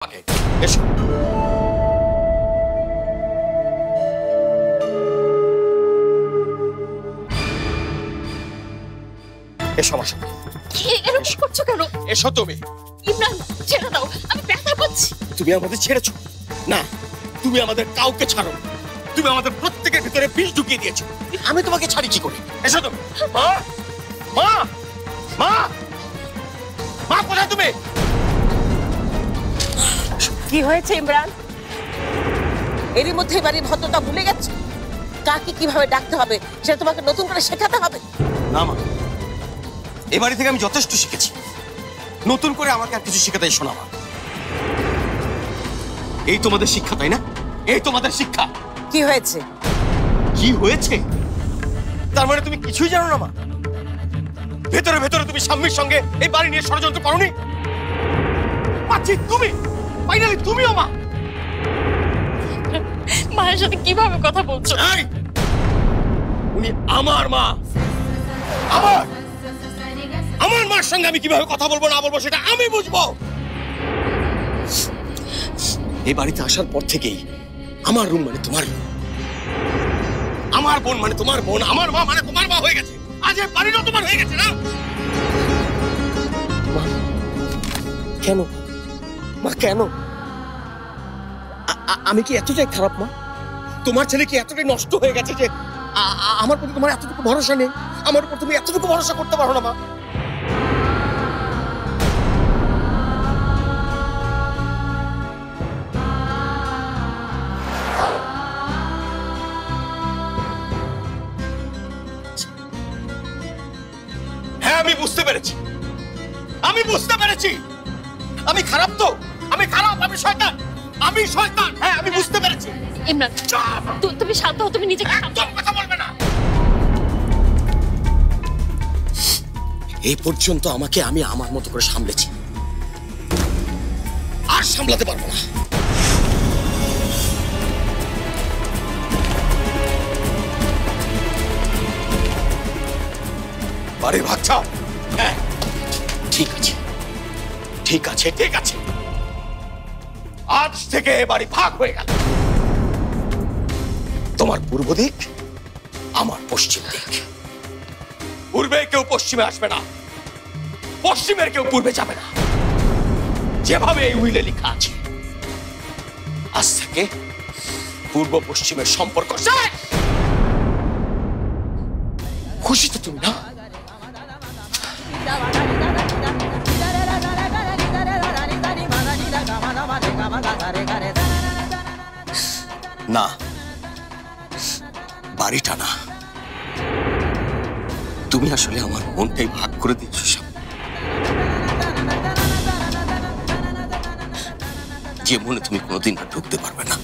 Okay, এসো। এসো আমার সাথে। এরকম করছো কেন? এসো তুমি। ইমরান, ছেড়ে দাও, আমি ব্যথা পাচ্ছি। তুমি আমাদের ছেড়েছো না, তুমি আমাদের কাউকে ছাড়ো। তুমি আমাদের প্রত্যেকের ভিতরে বিষ ঢুকিয়ে দিয়েছো। আমি তোমাকে ছাড়ি কি করে? এসো তুমি। মা, মা, মা, মা, কোথায় তুমি? কি হয়েছে ইমরান? এরই মধ্যে বাড়ির ভদ্রতা ভুলে গেছে? কাকে কিভাবে ডাকতে হবে সেটা তোমাকে নতুন করে শেখাতে হবে? না মা, এ বাড়ি থেকে আমি যথেষ্ট শিখেছি। নতুন করে আমাকে আর কিছু শেখাতে এসো না মা। এই তোমাদের শিক্ষা, তাই না? এই তোমাদের শিক্ষা। কি হয়েছে? কি হয়েছে? তার মানে তুমি কিছুই জানো না মা? ভেতরে ভেতরে তুমি স্বামীর সঙ্গে এই বাড়ি নিয়ে ষড়যন্ত্র করোনি? পাচ্ছি তুমি, ফাইনালি তুমিও মা। মায়ের সাথে কিভাবে কথা বলছো? এই, উনি আমার মা। আমার আমার মার সঙ্গে আমি কিভাবে কথা বলবো না বলবো সেটা আমি বুঝবো। এই বাড়িতে আসার পর থেকেই আমার রুম মানে তোমার রুম, আমার বোন মানে তোমার বোন, আমার মা মানে তোমার মা হয়ে গেছে। আজ এই বাড়িটাও তোমার হয়ে গেছে না? মা, কেন মা, কেন? আমি কি এতটাই খারাপ মা? তোমার ছেলে কি এতটাই নষ্ট হয়ে গেছে যে আমার প্রতি তোমার এতটুকু ভরসা নেই? আমার উপর তুমি এতটুকু ভরসা করতে পারো না মা? হ্যাঁ, আমি বুঝতে পেরেছি, আমি বুঝতে পেরেছি। আমি খারাপ, তো আমি খারাপ, আমি শয়তান, আমি শয়তান। হ্যাঁ, আমি বুঝতে পেরেছি। ইমরান, তুমি শান্ত হও, তুমি নিজেকে একদম কথা বলবে না। এই পর্যন্ত আমাকে আমি আমার মতো করে সামলেছি, আর সামলাতে পারবো না। বাড়ি ভাগ চাও? হ্যাঁ, ঠিক আছে, ঠিক আছে, ঠিক আছে। আজ থেকে এ বাড়ি ভাগ হয়ে গেল। তোমার পূর্ব দিক, আমার পশ্চিম দিক। পূর্বে কেউ পশ্চিমে আসবে না, পশ্চিমের কেউ পূর্বে যাবে না, যেভাবে এই উইলে লেখা আছে। আজ থেকে পূর্ব পশ্চিমের সম্পর্ক শেষ। খুশি তো তুমি না? না, বাড়িটা না, তুমি আসলে আমার মনটাই ভাগ করে দিয়েছো সব। যে মনে তুমি কোনোদিন ঢুকতে পারবে না।